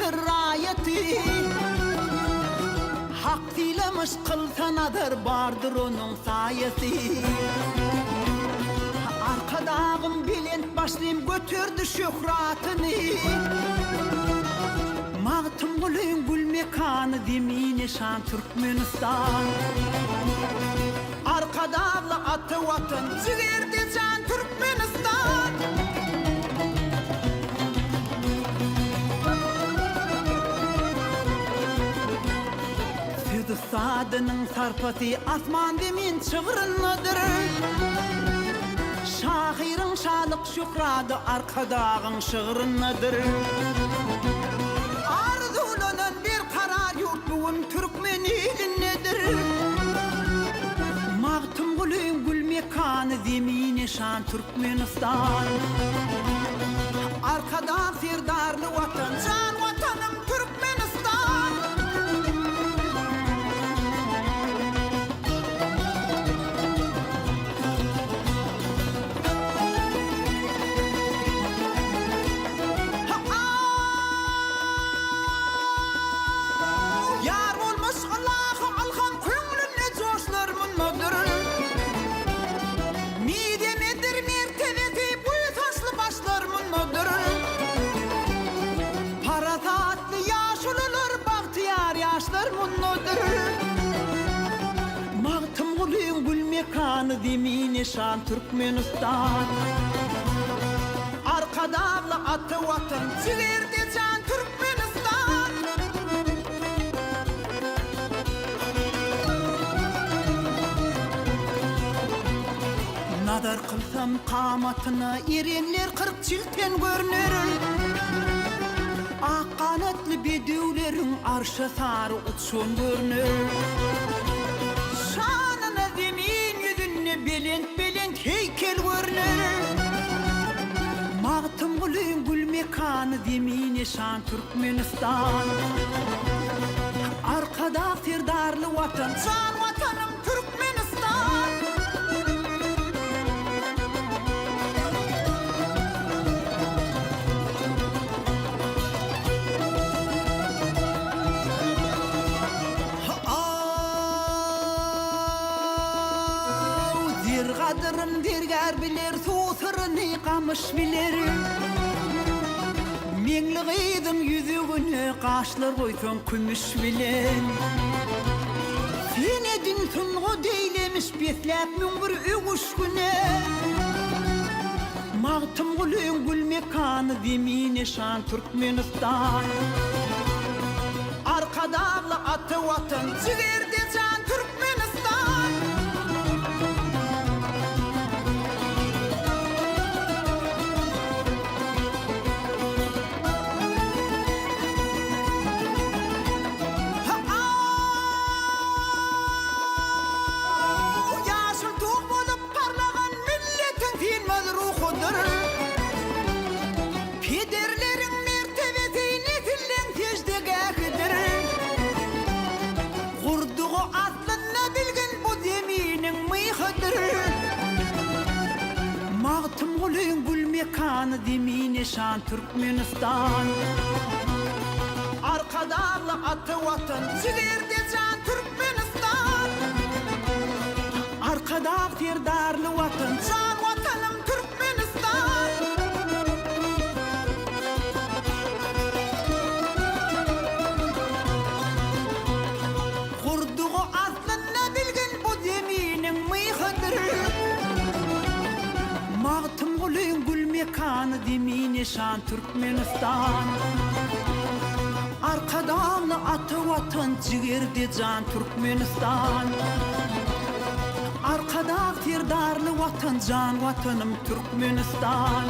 bir ayeti. Hak dilemiş kılsanadır bardır onun sayesi. Arkadağım bilent başlayım götürdü şöhratını. Mağtım gülün gül mekanı demine şan Türkmenistan. Arkadağla atı vatan ciğerde can Türkmenistan. Südü sadının sarpatı asman demin çığırınıdır. Şahirin şalık şükradı arkadağın şığırınıdır. Arzulanan bir karar yurt bugün Türkmen ilinnedir. Mağtım gülün gül mekanı zemine şan Türkmenistan. Arkadağ serdarlı vatan can vatanım Türkmenistan. Mağtım gülün gül mekanı demine şan Türkmenistan. Arkadağla atı vatan ciğerde can Türkmenistan. Nadar kılsam kamatına erenler 40 çilten görünür. Ak kanatlı bedülerin arşa sarı uçsun görünür. Şanına zemin yüzüne belent belent heykel görünür. Mağtım gülün gül mekanı zemine şan Türkmenistan. Arkada serdarlı vatan can vatanım Türkmenistan. Kadırın derger bilir, susırını kamış bilir. Menliğidim yüzüğünü kaşlar koysan kümüş bilen. Sen edin sunğu deylemiş beslep müngür ügüş güne. Mağtım gülün gül mekanı zemine şan Türkmenistan. Arkadağla atı vatan ciğerde can Türkmenistan. Mağtım gülün gül mekanı demine şan Türkmenistan. Arkadağla atı vatan ciğerde can Türkmenistan. Arkada serdarlı vatan can vatanım Türkmenistan. Kurduğu aslında bilgin bu zeminin mıyhıdır. Mağtım gülün gül mekanı demine şan Türkmenistan. Arkadağla atı vatan ciğerde can Türkmenistan. Arkada serdarlı vatan can vatanım Türkmenistan.